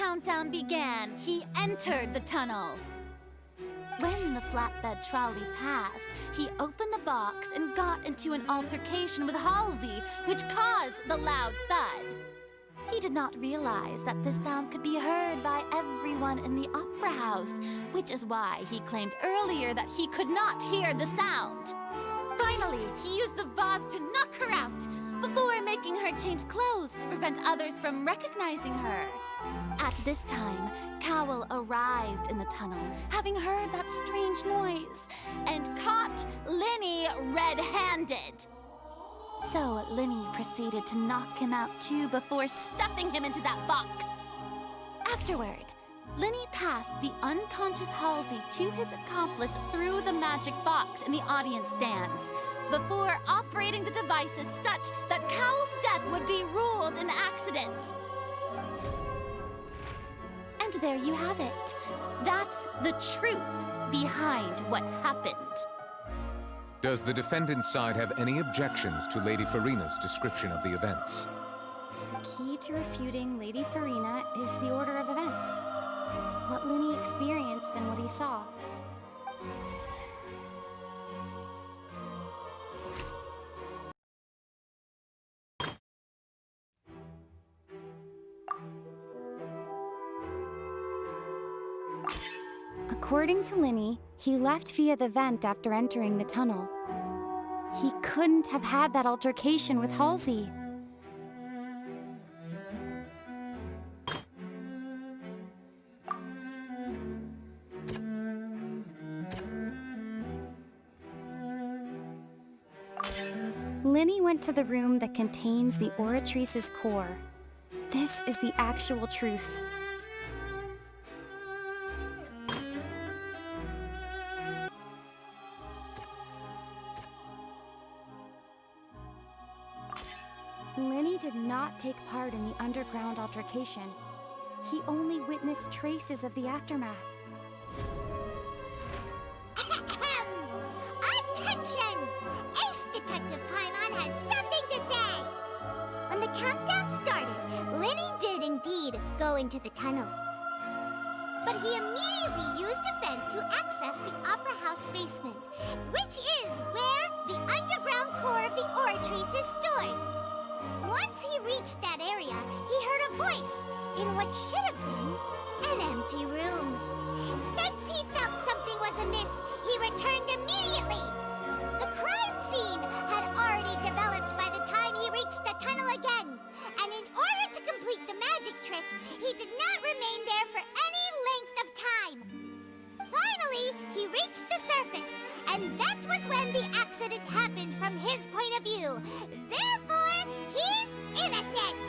countdown began, he entered the tunnel. When the flatbed trolley passed, he opened the box and got into an altercation with Halsey, which caused the loud thud. He did not realize that the sound could be heard by everyone in the opera house, which is why he claimed earlier that he could not hear the sound. Finally, he used the vase to knock her out, before making her change clothes to prevent others from recognizing her. At this time, Cowell arrived in the tunnel, having heard that strange noise, and caught Lyney red-handed. So Lyney proceeded to knock him out too before stuffing him into that box. Afterward, Lyney passed the unconscious Halsey to his accomplice through the magic box in the audience stands, before operating the devices such that Cowell's death would be ruled an accident. And there you have it. That's the truth behind what happened. Does the defendant's side have any objections to Lady Farina's description of the events? The key to refuting Lady Farina is the order of events. What Lyney experienced and what he saw. According to Lyney, he left via the vent after entering the tunnel. He couldn't have had that altercation with Halsey. Lyney went to the room that contains the Oratrice's core. This is the actual truth. Lyney did not take part in the underground altercation. He only witnessed traces of the aftermath. Attention! Ace Detective Paimon has something to say! When the countdown started, Lyney did indeed go into the tunnel. But he immediately used a vent to access the Opera House basement, which is where the underground core of the Oratrice is stored. Once he reached that area, he heard a voice in what should have been an empty room. Since he felt something was amiss, he returned immediately. The crime scene had already developed by the time he reached the tunnel again, and in order to complete the magic trick, he did not remain there for any length of time. Finally, he reached the surface, and that was when the accident happened from his point of view. Therefore, he's innocent!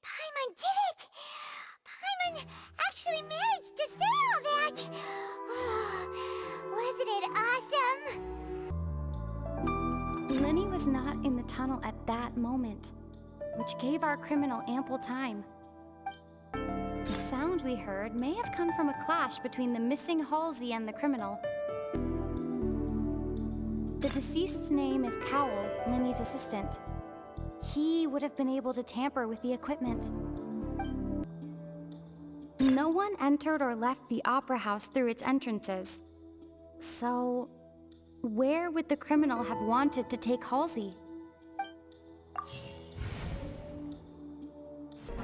Paimon did it! Paimon actually managed to say all that! Wasn't it awesome? Lyney was not in the tunnel at that moment, which gave our criminal ample time. The sound we heard may have come from a clash between the missing Halsey and the criminal. The deceased's name is Cowell, Lyney's assistant. He would have been able to tamper with the equipment. No one entered or left the Opera House through its entrances. So, where would the criminal have wanted to take Halsey?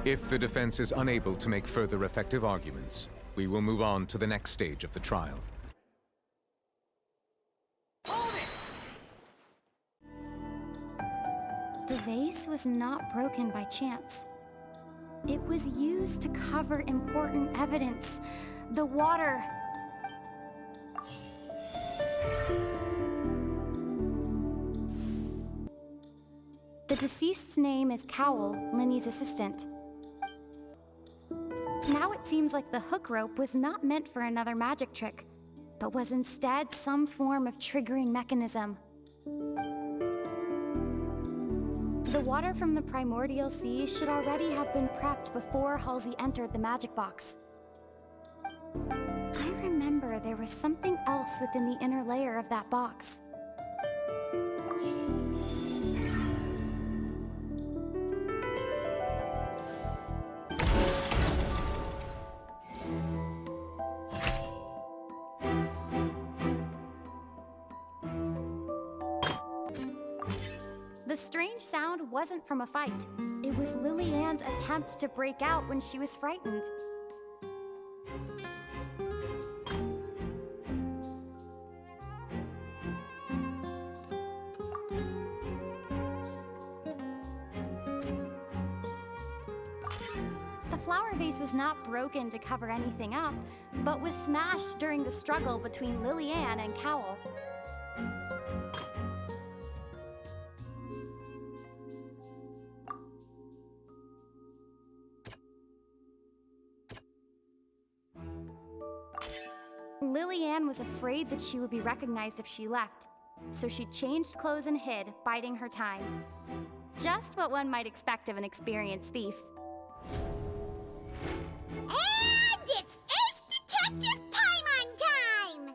If the defense is unable to make further effective arguments, we will move on to the next stage of the trial. The vase was not broken by chance. It was used to cover important evidence. The water. The deceased's name is Cowell, Lyney's assistant. Now it seems like the hook rope was not meant for another magic trick, but was instead some form of triggering mechanism. The water from the primordial sea should already have been prepped before Halsey entered the magic box. I remember sure there was something else within the inner layer of that box. The strange sound wasn't from a fight. It was Lily Ann's attempt to break out when she was frightened. The flower vase was not broken to cover anything up, but was smashed during the struggle between Lily Ann and Cowell. Lily Ann was afraid that she would be recognized if she left, so she changed clothes and hid, biding her time. Just what one might expect of an experienced thief. And it's Ace Detective Paimon time!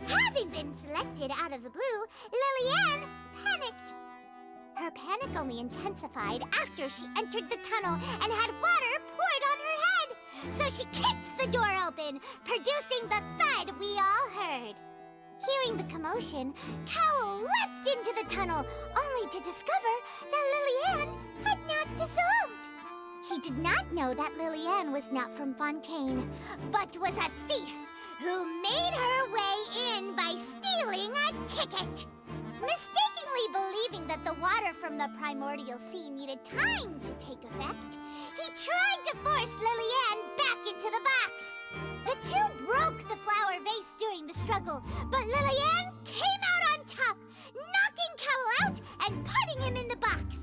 Having been selected out of the blue, Lily Ann panicked. Her panic only intensified after she entered the tunnel and had water poured on her head. So she kicked the door open, producing the thud we all heard. Hearing the commotion, Cowell leapt into the tunnel, only to discover that Lily Ann had not dissolved. He did not know that Lily Ann was not from Fontaine, but was a thief who made her way in by stealing a ticket. Mistakenly believing that the water from the primordial sea needed time to take effect, he tried to force Lily Ann back into the box. The two broke the flower vase during the struggle, but Lily Ann came out on top, knocking Cowell out and putting him in the box.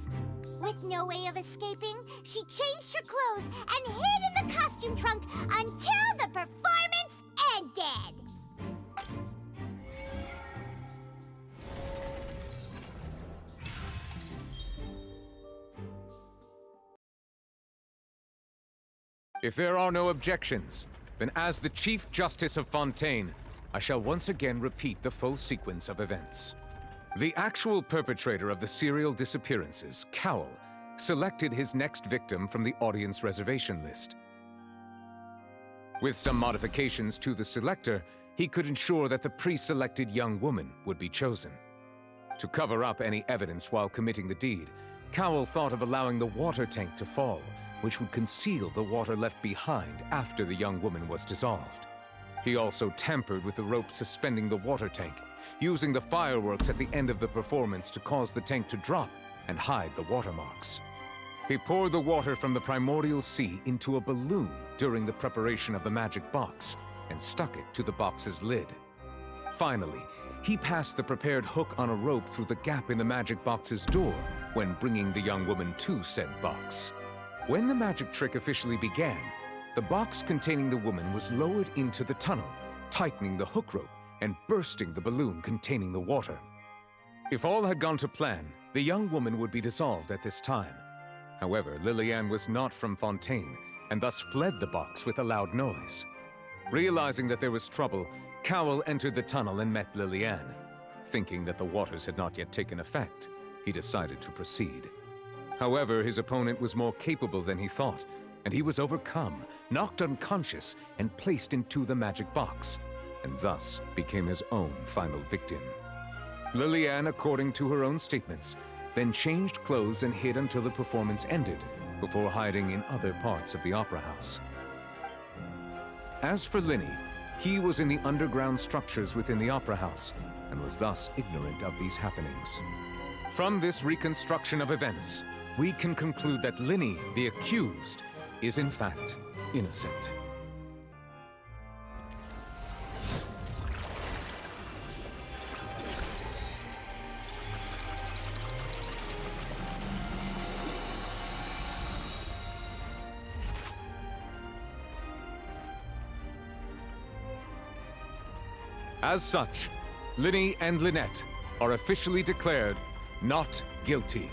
With no way of escaping, she changed her clothes and hid in the costume trunk until the performance ended. If there are no objections, then as the Chief Justice of Fontaine, I shall once again repeat the full sequence of events. The actual perpetrator of the serial disappearances, Cowell, selected his next victim from the audience reservation list. With some modifications to the selector, he could ensure that the pre-selected young woman would be chosen. To cover up any evidence while committing the deed, Cowell thought of allowing the water tank to fall, which would conceal the water left behind after the young woman was dissolved. He also tampered with the rope suspending the water tank, using the fireworks at the end of the performance to cause the tank to drop and hide the watermarks. He poured the water from the primordial sea into a balloon during the preparation of the magic box and stuck it to the box's lid. Finally, he passed the prepared hook on a rope through the gap in the magic box's door when bringing the young woman to said box. When the magic trick officially began, the box containing the woman was lowered into the tunnel, tightening the hook rope and bursting the balloon containing the water. If all had gone to plan, the young woman would be dissolved at this time. However, Lily Ann was not from Fontaine, and thus fled the box with a loud noise. Realizing that there was trouble, Cowell entered the tunnel and met Lily Ann. Thinking that the waters had not yet taken effect, he decided to proceed. However, his opponent was more capable than he thought, and he was overcome, knocked unconscious, and placed into the magic box, and thus became his own final victim. Lily Ann, according to her own statements, then changed clothes and hid until the performance ended, before hiding in other parts of the opera house. As for Lyney, he was in the underground structures within the opera house, and was thus ignorant of these happenings. From this reconstruction of events, we can conclude that Lyney, the accused, is in fact innocent. As such, Lyney and Lynette are officially declared not guilty.